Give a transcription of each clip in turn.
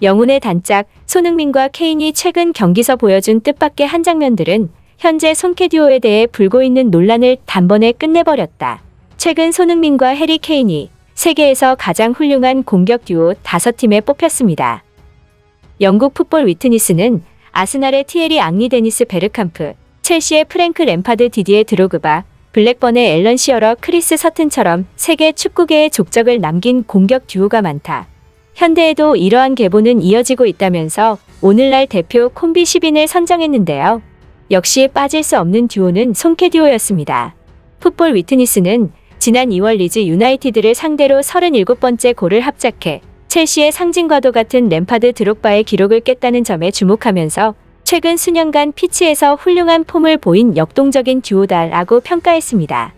영혼의 단짝, 손흥민과 케인이 최근 경기서 보여준 뜻밖의 한 장면들은 현재 손캐듀오에 대해 불고 있는 논란을 단번에 끝내버렸다. 최근 손흥민과 해리 케인이 세계에서 가장 훌륭한 공격 듀오 5팀에 뽑혔습니다. 영국 풋볼 위트니스는 아스날의 티에리 앙리 데니스 베르캄프, 첼시의 프랭크 램파드 디디에 드로그바, 블랙번의 앨런 시어러 크리스 서튼처럼 세계 축구계의 족적을 남긴 공격 듀오가 많다. 현대에도 이러한 계보는 이어지고 있다면서 오늘날 대표 콤비 10인을 선정했는데요. 역시 빠질 수 없는 듀오는 손캐듀오였습니다. 풋볼 위트니스는 지난 2월 리즈 유나이티드를 상대로 37번째 골을 합작해 첼시의 상징과도 같은 램파드 드록바의 기록을 깼다는 점에 주목하면서 최근 수년간 피치에서 훌륭한 폼을 보인 역동적인 듀오다라고 평가했습니다.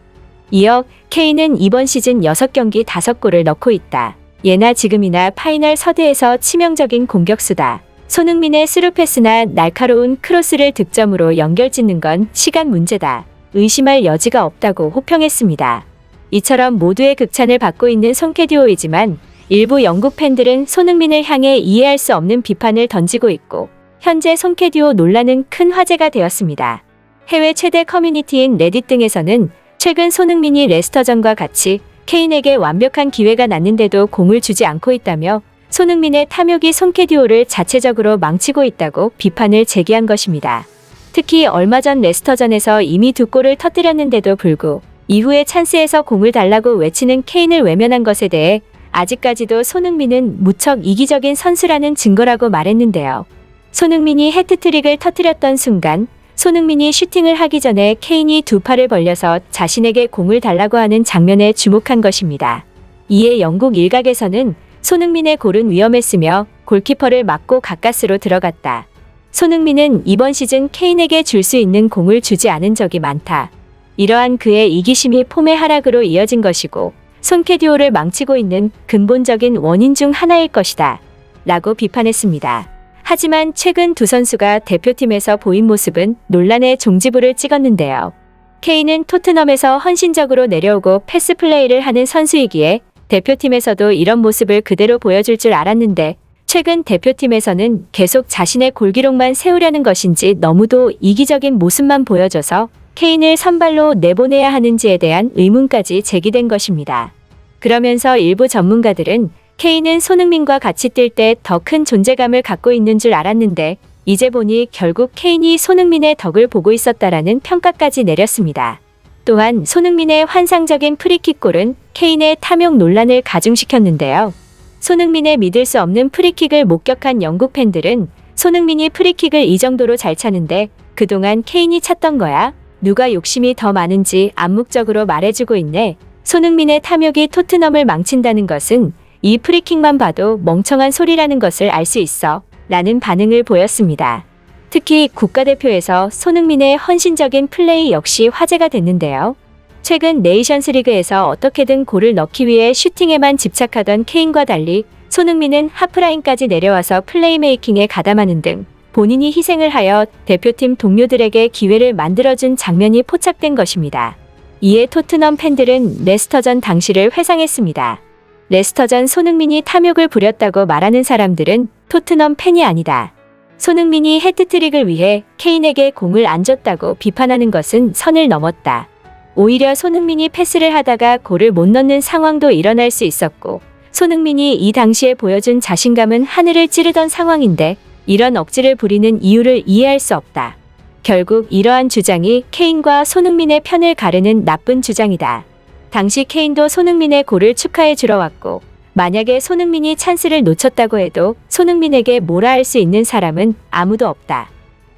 이어 케인은 이번 시즌 6경기 5골을 넣고 있다. 예나 지금이나 파이널 서드에서 치명적인 공격수다. 손흥민의 스루패스나 날카로운 크로스를 득점으로 연결짓는 건 시간 문제다. 의심할 여지가 없다고 호평했습니다. 이처럼 모두의 극찬을 받고 있는 손캐듀오이지만 일부 영국 팬들은 손흥민을 향해 이해할 수 없는 비판을 던지고 있고 현재 손캐듀오 논란은 큰 화제가 되었습니다. 해외 최대 커뮤니티인 레딧 등에서는 최근 손흥민이 레스터전과 같이 케인에게 완벽한 기회가 났는데도 공을 주지 않고 있다며 손흥민의 탐욕이 손캐듀오를 자체적으로 망치고 있다고 비판을 제기한 것입니다. 특히 얼마 전 레스터전에서 이미 2골을 터뜨렸는데도 불구 이후에 찬스에서 공을 달라고 외치는 케인을 외면한 것에 대해 아직까지도 손흥민은 무척 이기적인 선수라는 증거라고 말했는데요. 손흥민이 해트트릭을 터뜨렸던 순간 손흥민이 슈팅을 하기 전에 케인이 두 팔을 벌려서 자신에게 공을 달라고 하는 장면에 주목한 것입니다. 이에 영국 일각에서는 손흥민의 골은 위험했으며 골키퍼를 막고 가까스로 들어갔다. 손흥민은 이번 시즌 케인에게 줄 수 있는 공을 주지 않은 적이 많다. 이러한 그의 이기심이 폼의 하락으로 이어진 것이고 손캐듀오를 망치고 있는 근본적인 원인 중 하나일 것이다. 라고 비판했습니다. 하지만 최근 두 선수가 대표팀에서 보인 모습은 논란의 종지부를 찍었는데요. 케인은 토트넘에서 헌신적으로 내려오고 패스 플레이를 하는 선수이기에 대표팀에서도 이런 모습을 그대로 보여줄 줄 알았는데 최근 대표팀에서는 계속 자신의 골기록만 세우려는 것인지 너무도 이기적인 모습만 보여줘서 케인을 선발로 내보내야 하는지에 대한 의문까지 제기된 것입니다. 그러면서 일부 전문가들은 케인은 손흥민과 같이 뛸 때 더 큰 존재감을 갖고 있는 줄 알았는데 이제 보니 결국 케인이 손흥민의 덕을 보고 있었다라는 평가까지 내렸습니다. 또한 손흥민의 환상적인 프리킥골은 케인의 탐욕 논란을 가중시켰는데요. 손흥민의 믿을 수 없는 프리킥을 목격한 영국 팬들은 손흥민이 프리킥을 이 정도로 잘 차는데 그동안 케인이 찼던 거야? 누가 욕심이 더 많은지 암묵적으로 말해주고 있네. 손흥민의 탐욕이 토트넘을 망친다는 것은 이 프리킥만 봐도 멍청한 소리라는 것을 알 수 있어. 라는 반응을 보였습니다. 특히 국가대표에서 손흥민의 헌신적인 플레이 역시 화제가 됐는데요. 최근 네이션스 리그에서 어떻게든 골을 넣기 위해 슈팅에만 집착하던 케인과 달리 손흥민은 하프라인까지 내려와서 플레이메이킹에 가담하는 등 본인이 희생을 하여 대표팀 동료들에게 기회를 만들어준 장면이 포착된 것입니다. 이에 토트넘 팬들은 레스터전 당시를 회상했습니다. 레스터전 손흥민이 탐욕을 부렸다고 말하는 사람들은 토트넘 팬이 아니다. 손흥민이 해트트릭을 위해 케인에게 공을 안 줬다고 비판하는 것은 선을 넘었다. 오히려 손흥민이 패스를 하다가 골을 못 넣는 상황도 일어날 수 있었고 손흥민이 이 당시에 보여준 자신감은 하늘을 찌르던 상황인데 이런 억지를 부리는 이유를 이해할 수 없다. 결국 이러한 주장이 케인과 손흥민의 편을 가르는 나쁜 주장이다. 당시 케인도 손흥민의 골을 축하해 주러 왔고 만약에 손흥민이 찬스를 놓쳤다고 해도 손흥민에게 뭐라 할 수 있는 사람은 아무도 없다.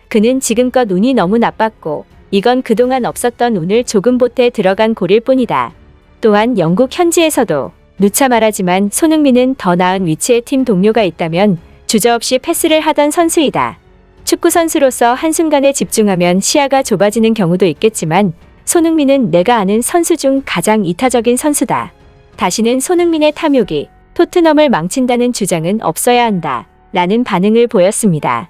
그는 지금껏 운이 너무 나빴고 이건 그동안 없었던 운을 조금 보태 들어간 골일 뿐이다. 또한 영국 현지에서도 누차 말하지만 손흥민은 더 나은 위치에 팀 동료가 있다면 주저없이 패스를 하던 선수이다. 축구 선수로서 한순간에 집중하면 시야가 좁아지는 경우도 있겠지만 손흥민은 내가 아는 선수 중 가장 이타적인 선수다. 다시는 손흥민의 탐욕이 토트넘을 망친다는 주장은 없어야 한다. 라는 반응을 보였습니다.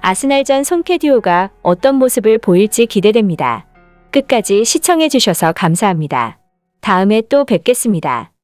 아스날전 손캐듀오가 어떤 모습을 보일지 기대됩니다. 끝까지 시청해주셔서 감사합니다. 다음에 또 뵙겠습니다.